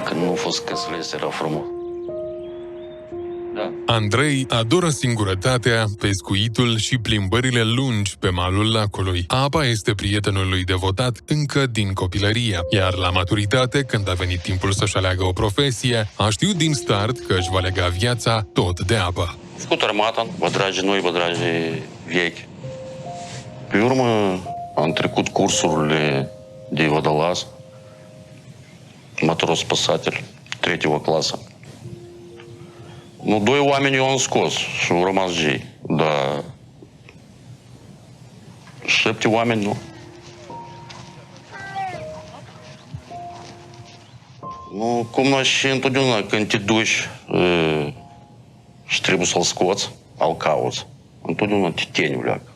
Când nu a fost căsuleț, era frumos. Da. Andrei adoră singurătatea, pescuitul și plimbările lungi pe malul lacului. Apa este prietenul lui devotat încă din copilărie, iar la maturitate, când a venit timpul să-și aleagă o profesie, a știut din start că își va lega viața tot de apă. Am făcut armata, bădragi noi, bădragi vechi. Pe urmă am trecut cursurile de водолаз, matros spăsatel, 3-a clasă. Nu, 2 oameni eu am scos și au rămas gei, dar 7 oameni nu. Nu, cum noi și întotdeauna când te duci și trebuie să-l scoți, al cauți, întotdeauna te teni uleacă.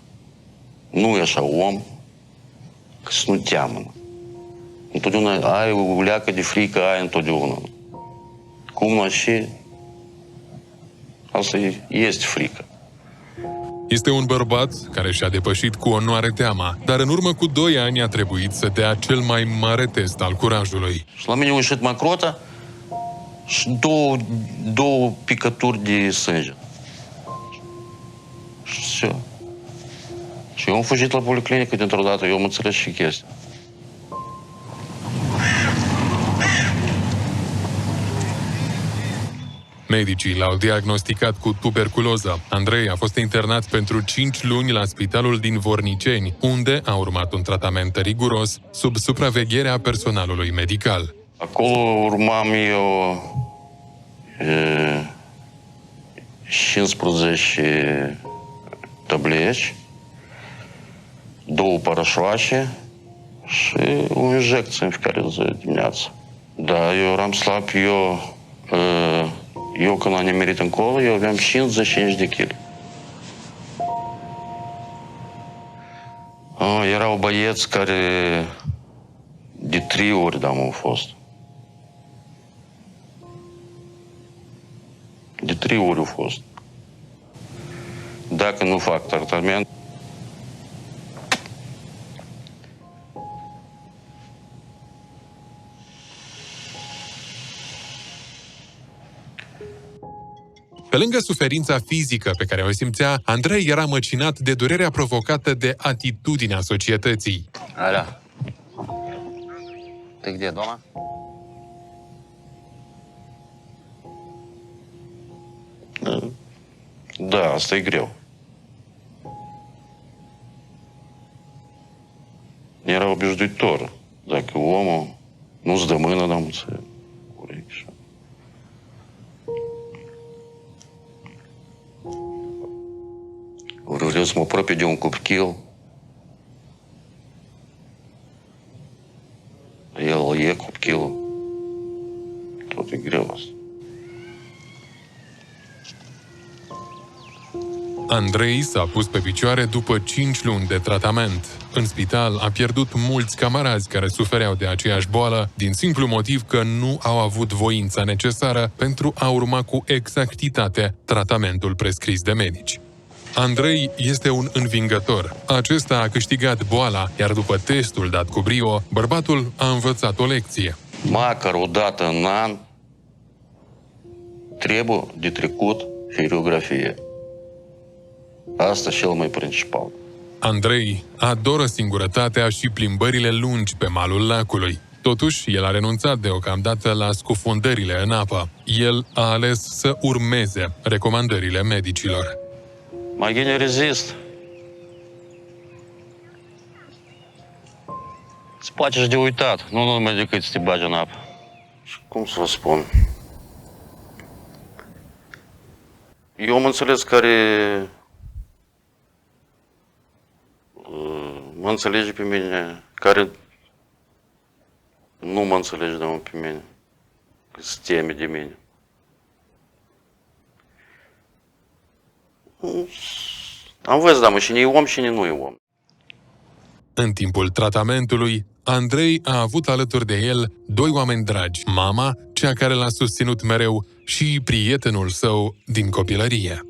Nu e așa om, că să nu teamă. Întotdeauna ai uleacă de frică, ai întotdeauna. Cum noi și asta este frică. Este un bărbat care și-a depășit cu onoare teama, dar în urmă cu 2 ani a trebuit să dea cel mai mare test al curajului. Și la mine a ieșit macrota și două picături de sânge. Și все. Și eu am fugit la policlinică dintr-o dată, eu am înțeles și chestia. Medicii l-au diagnosticat cu tuberculoză. Andrei a fost internat pentru 5 luni la spitalul din Vorniceni, unde a urmat un tratament riguros sub supravegherea personalului medical. Acolo urmam eu 15 tableci, 2 parașoașe și o injecție în fiecare zi dimineață. Da, eu eram slab, eu când am nimerit încolo, eu aveam 55 de kg. Erau băieți care de 3 ori am fost. De 3 ori au fost. Dacă nu fac tratament, Pe lângă suferința fizică pe care o simțea, Andrei era măcinat de durerea provocată de atitudinea societății. Alea. Ты где, дома? Da, asta e greu. Era obișnuitor. Dacă omul nu-ți dă mână, dar nu se urechi. Vreau să mă apropie de un copil. El e copilul. Tot e greu asta. Andrei s-a pus pe picioare după 5 luni de tratament. În spital a pierdut mulți camarazi care sufereau de aceeași boală, din simplu motiv că nu au avut voința necesară pentru a urma cu exactitate tratamentul prescris de medici. Andrei este un învingător. Acesta a câștigat boala, iar după testul dat cu brio, bărbatul a învățat o lecție. Măcar o dată în an trebuie de trecut heliografie. Asta cel mai principal. Andrei adoră singurătatea și plimbările lungi pe malul lacului. Totuși, el a renunțat deocamdată la scufundările în apă. El a ales să urmeze recomandările medicilor. Mai bine rezist. Îți place și de uitat, nu numai decât să te bagi în apă. Și cum să vă spun? Eu am înțeles care mă înțelege pe mine, care nu mă înțelege pe mine, că se teme de mine. Am văzut, da, mă, cine e om, cine nu e om. În timpul tratamentului, Andrei a avut alături de el 2 oameni dragi, mama, cea care l-a susținut mereu, și prietenul său din copilărie.